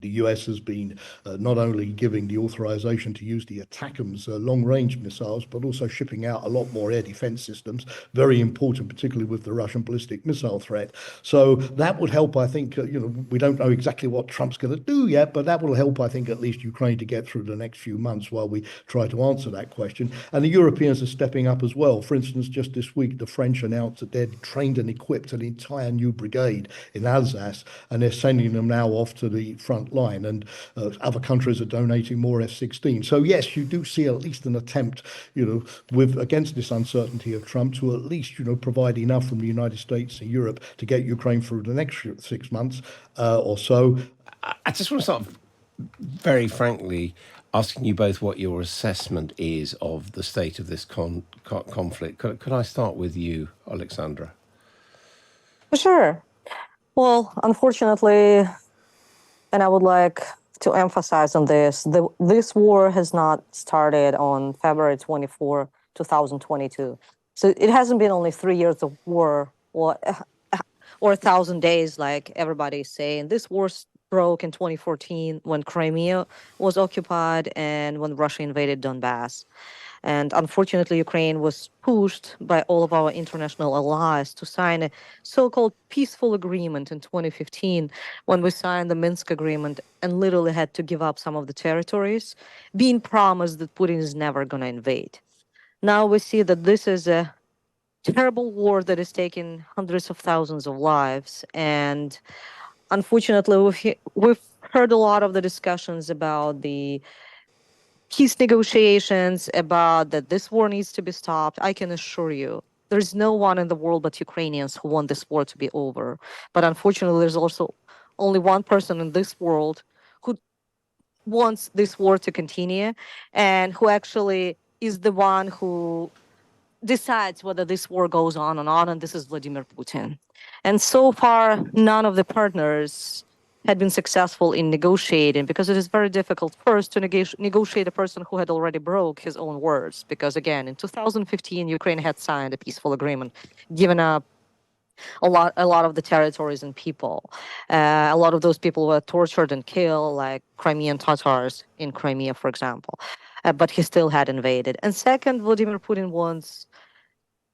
The US has been not only giving the authorization to use the ATACMS long-range missiles, but also shipping out a lot more air defense systems, very important, particularly with the Russian ballistic missile threat. So that would help, I think, we don't know exactly what Trump's going to do yet, but that will help, I think, at least Ukraine to get through the next few months while we try to answer that question. And the Europeans are stepping up as well. For instance, just this week, the French announced that they'd trained and equipped an entire new brigade in Alsace, and they're sending them now off to the front line, and other countries are donating more F-16. So yes, you do see at least an attempt, with against this uncertainty of Trump, to at least provide enough from the United States and Europe to get Ukraine through the next 6 months or so. I just want to start very frankly asking you both what your assessment is of the state of this conflict. Could I start with you, Alexandra? Sure. Well, unfortunately, and I would like to emphasize on this, this war has not started on February 24, 2022. So it hasn't been only 3 years of war or 1,000 days, like everybody is saying. This war broke in 2014 when Crimea was occupied and when Russia invaded Donbass. And unfortunately, Ukraine was pushed by all of our international allies to sign a so-called peaceful agreement in 2015, when we signed the Minsk agreement and literally had to give up some of the territories, being promised that Putin is never going to invade. Now we see that this is a terrible war that is taking hundreds of thousands of lives. And unfortunately, we've heard a lot of the discussions about the peace negotiations, about that this war needs to be stopped. I can assure you, there's no one in the world but Ukrainians who want this war to be over. But unfortunately, there's also only one person in this world who wants this war to continue, and who actually is the one who decides whether this war goes on, and this is Vladimir Putin. And so far, none of the partners had been successful in negotiating, because it is very difficult first to negotiate a person who had already broke his own words. Because again, in 2015, Ukraine had signed a peaceful agreement, given up a lot of the territories and people. A lot of those people were tortured and killed, like Crimean Tatars in Crimea, for example. But he still had invaded. And second, Vladimir Putin wants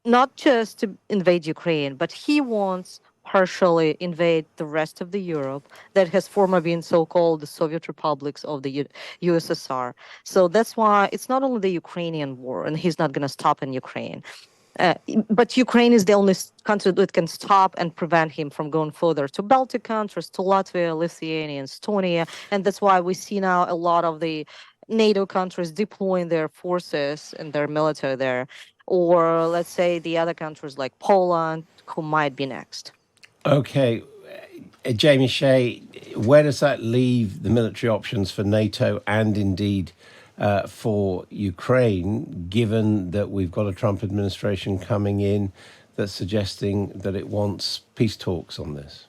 not just to invade Ukraine, but he wants partially invade the rest of the Europe that has formerly been so-called the Soviet republics of the USSR. So that's why it's not only the Ukrainian war, and he's not going to stop in Ukraine. But Ukraine is the only country that can stop and prevent him from going further to Baltic countries, to Latvia, Lithuania, Estonia. And that's why we see now a lot of the NATO countries deploying their forces and their military there. Or let's say the other countries like Poland, who might be next. Okay. Jamie Shea, where does that leave the military options for NATO and indeed for Ukraine, given that we've got a Trump administration coming in that's suggesting that it wants peace talks on this?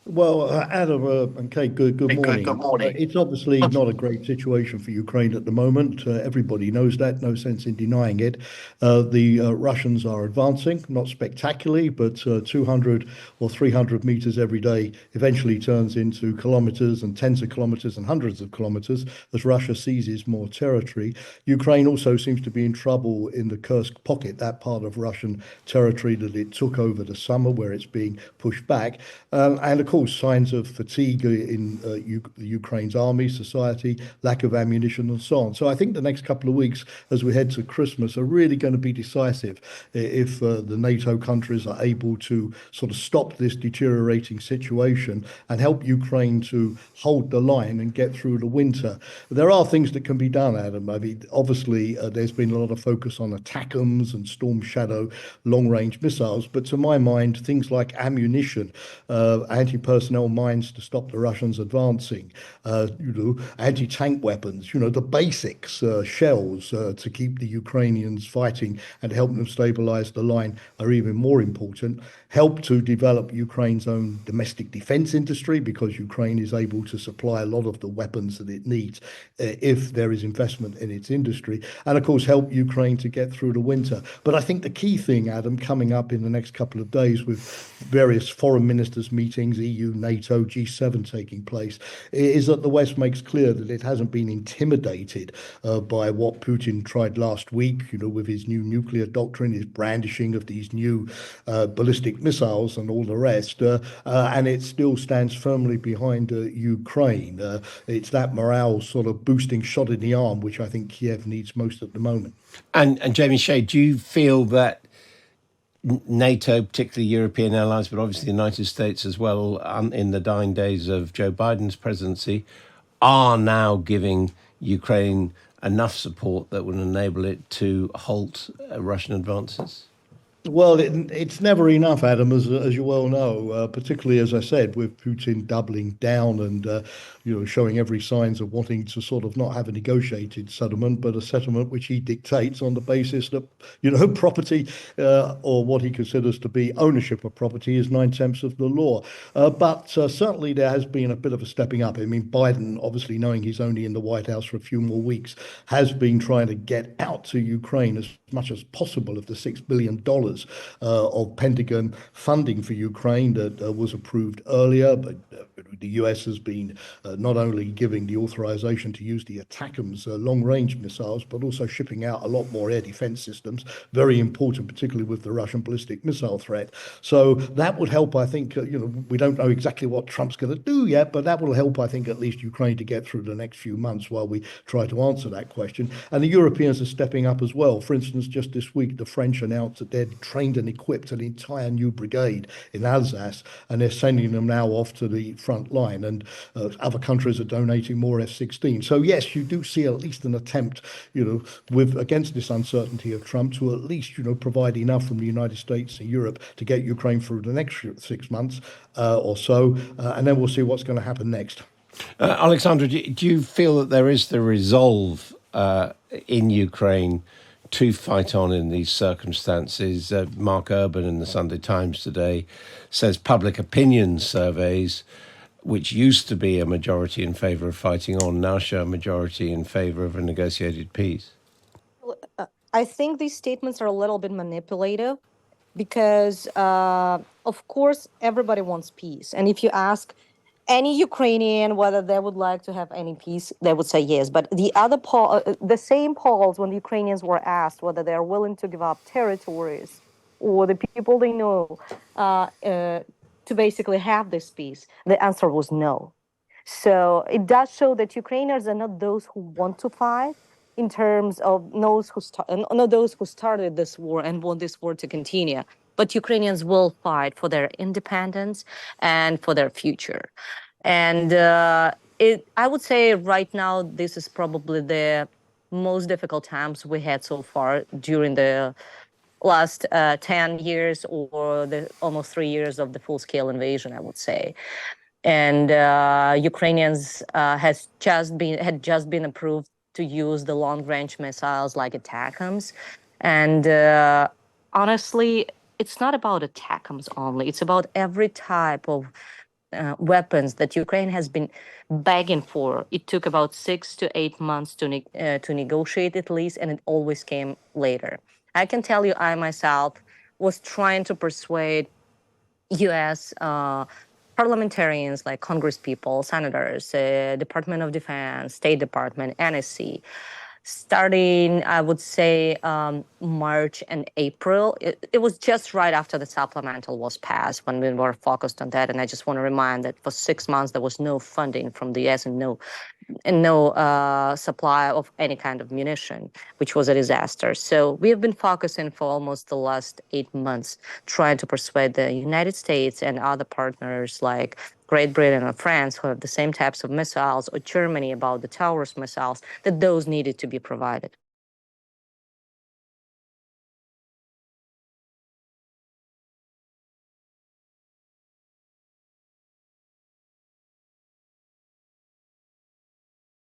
Well, Adam and Kate, good morning. Good morning. It's obviously not a great situation for Ukraine at the moment. Everybody knows that, no sense in denying it. The Russians are advancing, not spectacularly, but 200 or 300 meters every day eventually turns into kilometers and tens of kilometers and hundreds of kilometers as Russia seizes more territory. Ukraine also seems to be in trouble in the Kursk pocket, that part of Russian territory that it took over the summer, where it's being pushed back. And of course, signs of fatigue in Ukraine's army, society, lack of ammunition, and so on. So I think the next couple of weeks, as we head to Christmas, are really going to be decisive if the NATO countries are able to sort of stop this deteriorating situation and help Ukraine to hold the line and get through the winter. There are things that can be done, Adam. I mean, obviously, there's been a lot of focus on ATACMS and Storm Shadow long-range missiles, but to my mind, things like ammunition, anti-personnel mines to stop the Russians advancing, anti-tank weapons, the basics, shells to keep the Ukrainians fighting and help them stabilize the line are even more important. Help to develop Ukraine's own domestic defense industry, because Ukraine is able to supply a lot of the weapons that it needs if there is investment in its industry. And of course, help Ukraine to get through the winter. But I think the key thing, Adam, coming up in the next couple of days with various foreign ministers' meetings, EU, NATO, G7 taking place, is that the West makes clear that it hasn't been intimidated by what Putin tried last week, with his new nuclear doctrine, his brandishing of these new ballistic missiles and all the rest, and it still stands firmly behind Ukraine. It's that morale sort of boosting shot in the arm, which I think Kiev needs most at the moment. And Jamie Shea, do you feel that NATO, particularly European allies, but obviously the United States as well, in the dying days of Joe Biden's presidency, are now giving Ukraine enough support that would enable it to halt Russian advances? Well, it's never enough, Adam, as you well know, particularly, as I said, with Putin doubling down and, showing every signs of wanting to sort of not have a negotiated settlement, but a settlement which he dictates on the basis that, property or what he considers to be ownership of property is 9/10 of the law. But certainly there has been a bit of a stepping up. I mean, Biden, obviously knowing he's only in the White House for a few more weeks, has been trying to get out to Ukraine as much as possible of the $6 billion of Pentagon funding for Ukraine that was approved earlier. But the US has been not only giving the authorization to use the ATACMS long-range missiles, but also shipping out a lot more air defense systems, very important, particularly with the Russian ballistic missile threat. So that would help, I think, we don't know exactly what Trump's going to do yet, but that will help, I think, at least Ukraine to get through the next few months while we try to answer that question. And the Europeans are stepping up as well. For instance, just this week, the French announced that they'd trained and equipped an entire new brigade in Alsace, and they're sending them now off to the front line. And other countries are donating more F-16. So yes, you do see at least an attempt, against this uncertainty of Trump, to at least, provide enough from the United States and Europe to get Ukraine through the next 6 months or so, and then we'll see what's going to happen next. Alexandra, do you feel that there is the resolve in Ukraine to fight on in these circumstances? Mark Urban in the Sunday Times today says public opinion surveys, which used to be a majority in favor of fighting on, now show a majority in favor of a negotiated peace. I think these statements are a little bit manipulative because, of course, everybody wants peace. And if you ask any Ukrainian whether they would like to have any peace, they would say yes. But the same polls, when the Ukrainians were asked whether they're willing to give up territories or the people they know to basically have this peace, the answer was no. So it does show that Ukrainians are not those who want to fight in terms of those who started this war and want this war to continue. But Ukrainians will fight for their independence and for their future. And I would say right now, this is probably the most difficult times we had so far during the last 10 years or the almost 3 years of the full-scale invasion, I would say. And Ukrainians had just been approved to use the long-range missiles like ATACMS. And honestly, it's not about ATACMS only. It's about every type of weapons that Ukraine has been begging for. It took about 6 to 8 months to negotiate at least, and it always came later. I can tell you, I myself was trying to persuade U.S. Parliamentarians like congresspeople, senators, Department of Defense, State Department, NSC, starting, I would say, March and April. It was just right after the supplemental was passed when we were focused on that. And I just want to remind that for 6 months, there was no funding from the U.S. and no supply of any kind of munition, which was a disaster. So we have been focusing for almost the last 8 months, trying to persuade the United States and other partners like Great Britain or France, who have the same types of missiles, or Germany about the Taurus missiles, that those needed to be provided.